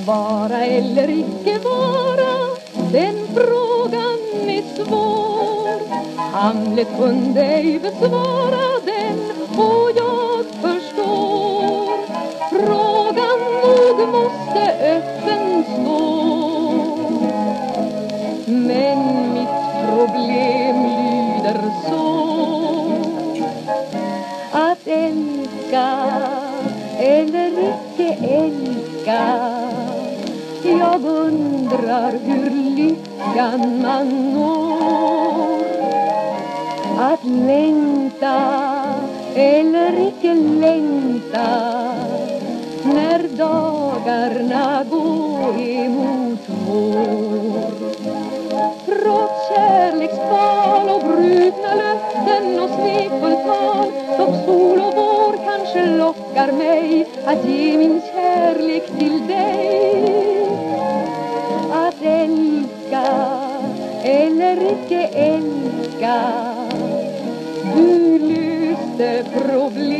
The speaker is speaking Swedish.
Vara eller icke vara, den frågan är svår. Hamlet kunde ej besvara den, och jag förstår. Frågan nog måste öppen stå. Men mitt problem lyder så: att älska eller icke älska. Jag undrar hur lyckan man når. Att längta eller icke längta, när dagarna går emot vår. Trots kärleksval och brutna löften och svekfullt tal, dock sol och vår kanske lockar mig att ge min kärlek till dig. Att älska eller icke älska, du löste problem.